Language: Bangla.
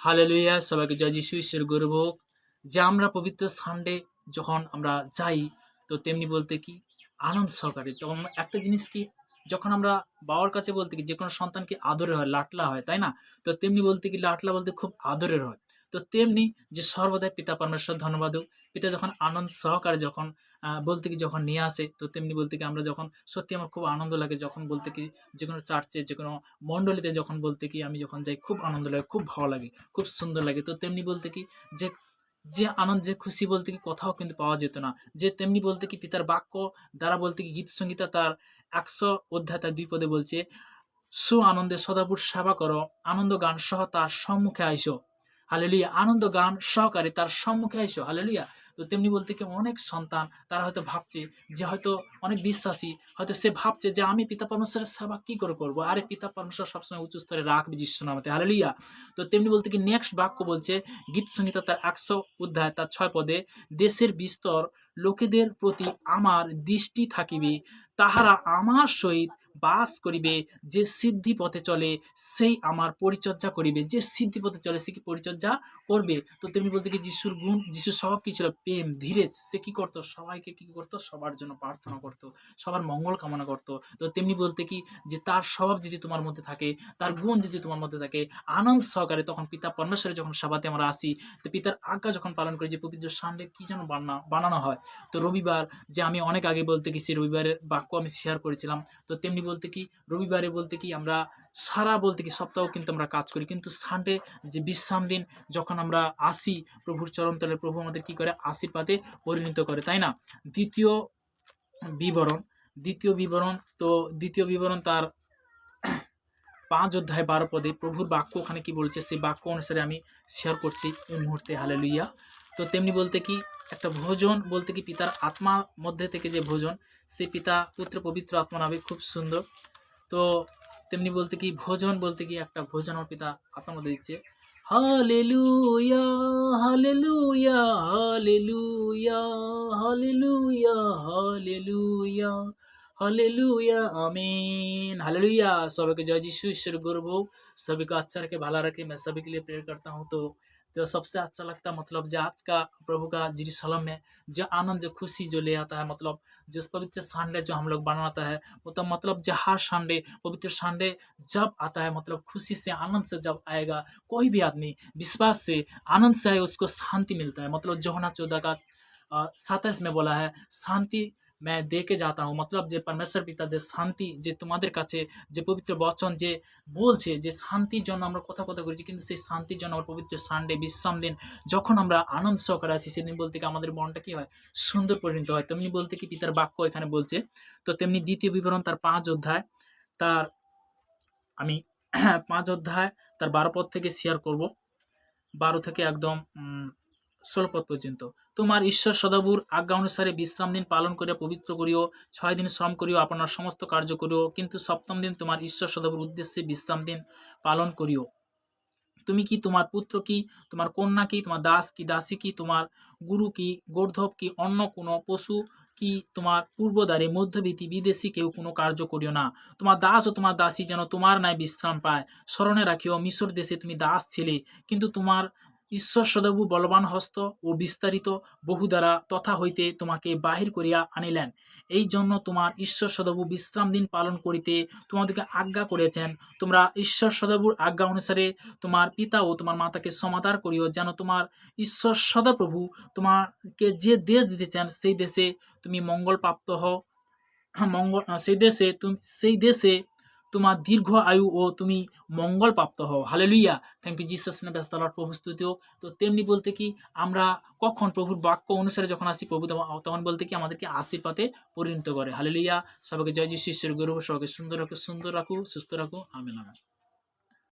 হালেলুয়া, সবাইকে জয় যিশু। ঈশ্বর গৌরব হোক যে আমরা পবিত্র সানডে যখন আমরা যাই, তো তেমনি বলতে কি আনন্দ সহকারে। যেমন একটা জিনিস কি, যখন আমরা বাবার কাছে বলতে কি যে কোনো সন্তানকে আদরের হয়, লাটলা হয়, তাই না? তো তেমনি বলতে কি লাটলা বলতে খুব আদরের হয়। তো তেমনি যে সর্বদাই পিতা পরমেশ্বর ধন্যবাদ হোক, পিতা যখন আনন্দ সহকারে যখন বলতে কি যখন নিয়ে আসে, তো তেমনি বলতে কি আমরা যখন সত্যি আমার খুব আনন্দ লাগে যখন বলতে কি যে কোনো চার্চে যে কোনো মণ্ডলীতে যখন বলতে কি আমি যখন যাই খুব আনন্দ লাগে, খুব ভালো লাগে, খুব সুন্দর লাগে। তো তেমনি বলতে কি যে যে আনন্দ যে খুশি বলতে কি কোথাও কিন্তু পাওয়া যেত না। যে তেমনি বলতে কি পিতার বাক্য দ্বারা বলতে কি গীত সংহিতা তার ১০০ অধ্যায় তার ২ পদে বলছে, সু আনন্দে সদাপুর সেবা করো, আনন্দ গান সহ তার সম্মুখে আইসো। হালেলুয়া, আনন্দ গান সহকারে তার সম্মুখে আইসো। হালেলুয়া। তো তেমনি বলতে কি অনেক সন্তান তারা হয়তো ভাবছে যে হয়তো অনেক বিশ্বাসী হয়তো সে ভাবছে যে আমি পিতা পরমেশ্বরের সেবা কি করে করবো। আরে পিতা পরমেশ্বর সবসময় উঁচু স্তরে রাখবে যিশু নামে। হালেলুয়া। তো তেমনি বলতে কি নেক্সট বাক্য বলছে গীত সংহিতা তার ১০০ অধ্যায় তার ৬ পদে, দেশের বিস্তর লোকেদের প্রতি আমার দৃষ্টি থাকিবে, তাহারা আমার সহিত বাস করিবে, যে সিদ্ধি পথে চলে সেই আমার পরিচর্যা করিবে। যে সিদ্ধি পথে চলে সে কি পরিচর্যা করবে। তো তেমনি বলতে কি যিশুর গুণ, যিশুর স্বভাব কি ছিল? প্রেম, ধীরেজ। সে কি করতো? সবাইকে কি করতো? সবার জন্য প্রার্থনা করতো, সবার মঙ্গল কামনা করতো। তো তেমনি বলতে কি যে তার স্বভাব যদি তোমার মধ্যে থাকে, তার গুণ যদি তোমার মধ্যে থাকে, আনন্দ সহকারে তখন পিতা পরমেশ্বরের যখন সেবাতে আমরা আসি, তো পিতার আজ্ঞা যখন পালন করি, যে পবিত্র সানডে কি যেন বানানো হয়। তো রবিবার, যে আমি অনেক আগে বলতে কি সে রবিবারের বাক্য আমি শেয়ার করেছিলাম। তো তেমনি বলতে কি রবিবারে বলতে কি আমরা সারা বলতে কি সপ্তাহ কিন্তু আমরা কাজ করি, কিন্তু সানডে যে বিশ্রাম দিন যখন আমরা আসি প্রভুর চরণতলে, প্রভু আমাদের কি করে? আশীর্বাদে পরিণত করে, তাই না? দ্বিতীয় বিবরণ, তো দ্বিতীয় বিবরণ তার ৫ অধ্যায় ১২ পদে প্রভুর বাক্য ওখানে কি বলছে সেই বাক্য অনুসারে আমি শেয়ার করছি এই মুহূর্তে। হালেলুয়া। তো তেমনি বলতে কি একটা ভোজন বলতে কি পিতার আত্মার মধ্যে থেকে যে ভোজন, সে পিতা পুত্র পবিত্র আত্মা নামে, খুব সুন্দর। তো তেমনি বলতে কি ভোজন বলতে কি একটা ভোজন আমার পিতা আত্মার মধ্যে দিচ্ছে। Hallelujah, hallelujah, hallelujah, hallelujah, hallelujah, hallelujah, आमीन। हालेलुया। सबके जय यीशु। ईश्वर गौरव हो, सभी को अच्छा रखे, भला रखे। मैं सभी के लिए प्रेयर करता हूँ। तो सबसे अच्छा लगता है मतलब जो आज का प्रभु का जेरूशलेम में जो आनंद, जो खुशी जो ले आता है, मतलब जो पवित्र संडे जो हम लोग बनाता है, तो मतलब जो हर संडे पवित्र संडे जब आता है, मतलब खुशी से आनंद से जब आएगा, कोई भी आदमी विश्वास से आनंद से आए, उसको शांति मिलता है। मतलब यूहन्ना 14 का 27 में बोला है, शांति मैं दे के जाता हूँ। मतलब যে পরমেশ্বর পিতা যে শান্তি যে তোমাদের কাছে যে পবিত্র বচন যে বলছে যে শান্তির জন্য আমরা কথা করেছি, কিন্তু সেই শান্তির জন্য আমরা পবিত্র সানডে বিশ্রাম দিন যখন আমরা আনন্দ সহকারে আসি, সেদিন বলতে কি আমাদের মনটা কি হয়? সুন্দর পরিণত হয়। তেমনি বলতে কি পিতার বাক্য এখানে বলছে। তো তেমনি দ্বিতীয় বিবরণ তার ৫ অধ্যায় তার আমি ৫ অধ্যায় তার ১২ পদ থেকে শেয়ার করব। ১২ থেকে একদম ১৬ পদ পর্যন্ত। তোমার ঈশ্বর সদাবুর আজ্ঞা অনুসারে বিশ্রাম দিন পালন করিয়া পবিত্র করিও, ৬ দিন শ্রম করিও, আপনার সমস্ত কার্য করিও, কিন্তু সপ্তম দিন তোমার ঈশ্বর সদাবুর উদ্দেশ্যে বিশ্রাম দিন পালন করিও। তুমি কি, তোমার পুত্র কি, তোমার কন্যা কি, তোমার দাস কি, দাসী কি, তোমার গুরু কি, গর্ধব কি, অন্য কোনো পশু কি, তোমার পূর্বদ্বারে মধ্যবর্তী বিদেশী কেউ কোনো কার্য করিও না। তোমার দাস ও তোমার দাসী যেন তোমার ন্যায় বিশ্রাম পায়। স্মরণে রাখিও, মিশর দেশে তুমি দাস ছিলে, কিন্তু তোমার ঈশ্বর সদাবু বলবান হস্ত ও বিস্তারিত বহু দ্বারা তথা হইতে তোমাকে বাহির করিয়া আনিলেন। এই জন্য তোমার ঈশ্বর সদাবু বিশ্রাম দিন পালন করিতে তোমাদেরকে আজ্ঞা করেছেন। তোমরা ঈশ্বর সদাবুর আজ্ঞা অনুসারে তোমার পিতা ও তোমার মাতাকে সমাদর করিও, যেন তোমার ঈশ্বর সদাপ্রভু তোমাকে যে দেশ দিতেছেন সেই দেশে তুমি মঙ্গল প্রাপ্ত হও। সেই দেশে তোমার দীর্ঘ আয়ু ও তুমি মঙ্গল প্রাপ্ত হও। Hallelujah. Thank you Jesus name, praise the lord. প্রভু স্তুতি হোক। তো তেমনি বলতে কি আমরা কখন প্রভুর বাক্য অনুসারে যখন আসি, প্রভু তখন বলতে কি আমাদেরকে আশীর্বাদে পরিণত করে। হালেলুয়া। সবাইকে জয় যিশু। ঈশ্বর গৌরব। সবাইকে সুন্দর রাখুক, সুস্থ রাখুক। আমেন।